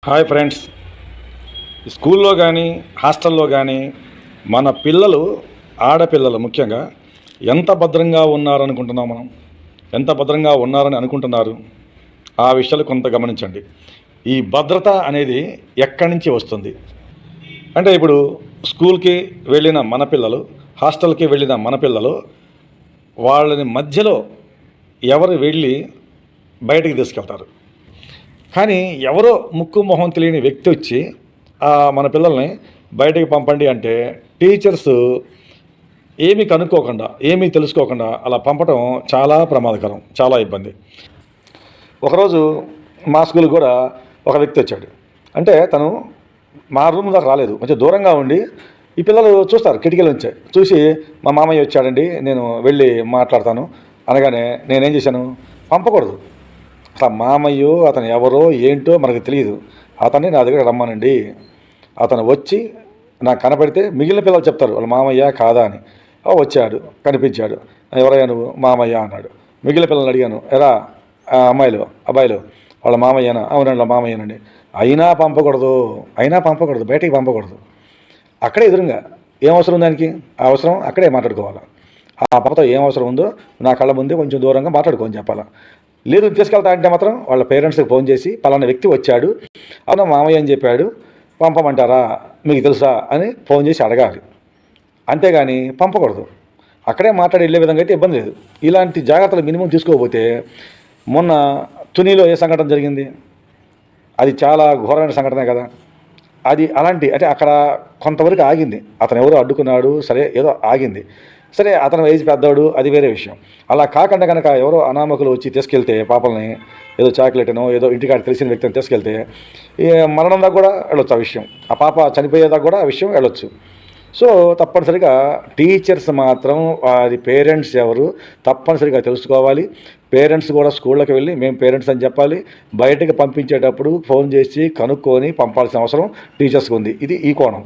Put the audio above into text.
Hi friends, స్కూల్లో కానీ హాస్టల్లో కానీ మన పిల్లలు, ఆడపిల్లలు ముఖ్యంగా ఎంత భద్రంగా ఉన్నారనుకుంటున్నాం మనం? ఎంత భద్రంగా ఉన్నారని అనుకుంటున్నారు? ఆ విషయాలు కొంత గమనించండి. ఈ భద్రత అనేది ఎక్కడి నుంచి వస్తుంది అంటే, ఇప్పుడు స్కూల్కి వెళ్ళిన మన పిల్లలు, హాస్టల్కి వెళ్ళిన మన పిల్లలు, వాళ్ళని మధ్యలో ఎవరు వెళ్ళి బయటికి తీసుకెళ్తారు? కానీ ఎవరో ముక్కు మొహం తెలియని వ్యక్తి వచ్చి మన పిల్లల్ని బయటకు పంపండి అంటే టీచర్స్ ఏమీ కనుక్కోకుండా, ఏమీ తెలుసుకోకుండా అలా పంపడం చాలా ప్రమాదకరం, చాలా ఇబ్బంది. ఒకరోజు మా స్కూల్కి కూడా ఒక వ్యక్తి వచ్చాడు. అంటే తను మా రూమ్ దాకా రాలేదు, కొంచెం దూరంగా ఉండి ఈ పిల్లలు చూస్తారు, కిటికీల నుంచే చూసి మా మామయ్య వచ్చాడండి, నేను వెళ్ళి మాట్లాడతాను అనగానే నేనేం చేశాను, పంపకూడదు. అసలు మామయ్యో అతను ఎవరో ఏంటో మనకు తెలియదు, అతన్ని నా దగ్గర రమ్మానండి. అతను వచ్చి నాకు కనపడితే మిగిలిన పిల్లలు చెప్తారు వాళ్ళ మామయ్య కాదా అని. వచ్చాడు, కనిపించాడు, ఎవరయ్యా నువ్వు? మామయ్య అన్నాడు. మిగిలిన పిల్లల్ని అడిగాను, ఎరా అమ్మాయిలు అబ్బాయిలు వాళ్ళ మామయ్యనా? అవునండి వాళ్ళ మామయ్యనండి. అయినా పంపకూడదు, బయటికి పంపకూడదు. అక్కడే ఎదురుగా ఏం అవసరం దానికి? ఆ అవసరం అక్కడే మాట్లాడుకోవాలి. ఆ పాపతో ఏం అవసరం ఉందో నా కళ్ళ ముందే కొంచెం దూరంగా మాట్లాడుకోని చెప్పాలా. లేదు తీసుకెళ్తా అంటే మాత్రం వాళ్ళ పేరెంట్స్కి ఫోన్ చేసి పలానా వ్యక్తి వచ్చాడు, అవునా మామయ్య అని చెప్పాడు, పంపమంటారా, మీకు తెలుసా అని ఫోన్ చేసి అడగాలి. అంతేగాని పంపకూడదు. అక్కడే మాట్లాడి వెళ్ళే విధంగా అయితే ఇబ్బంది లేదు. ఇలాంటి జాగ్రత్తలు మినిమం తీసుకోకపోతే, మొన్న తునిలో ఏ సంఘటన జరిగింది, అది చాలా ఘోరమైన సంఘటనే కదా. అది అలాంటి అంటే అక్కడ కొంతవరకు ఆగింది, అతను ఎవరో అడ్డుకున్నాడు, సరే ఏదో ఆగింది, సరే అతను ఏజ్ పెద్దవాడు, అది వేరే విషయం. అలా కాకుండా కనుక ఎవరో అనామకులు వచ్చి తీసుకెళ్తే పాపల్ని, ఏదో చాక్లెట్నో ఏదో ఇంటికాడ తెలిసిన వ్యక్తిని తీసుకెళ్తే మరణం దాకా కూడా వెళ్ళొచ్చు ఆ విషయం, ఆ పాప చనిపోయేదాకా కూడా ఆ విషయం వెళ్ళొచ్చు. సో తప్పనిసరిగా టీచర్స్ మాత్రం వారి పేరెంట్స్ ఎవరు తప్పనిసరిగా తెలుసుకోవాలి. పేరెంట్స్ కూడా స్కూళ్ళకి వెళ్ళి మేము పేరెంట్స్ అని చెప్పాలి. బయటకు పంపించేటప్పుడు ఫోన్ చేసి కనుక్కొని పంపాల్సిన అవసరం టీచర్స్కి ఉంది. ఇది ఈ కోణం.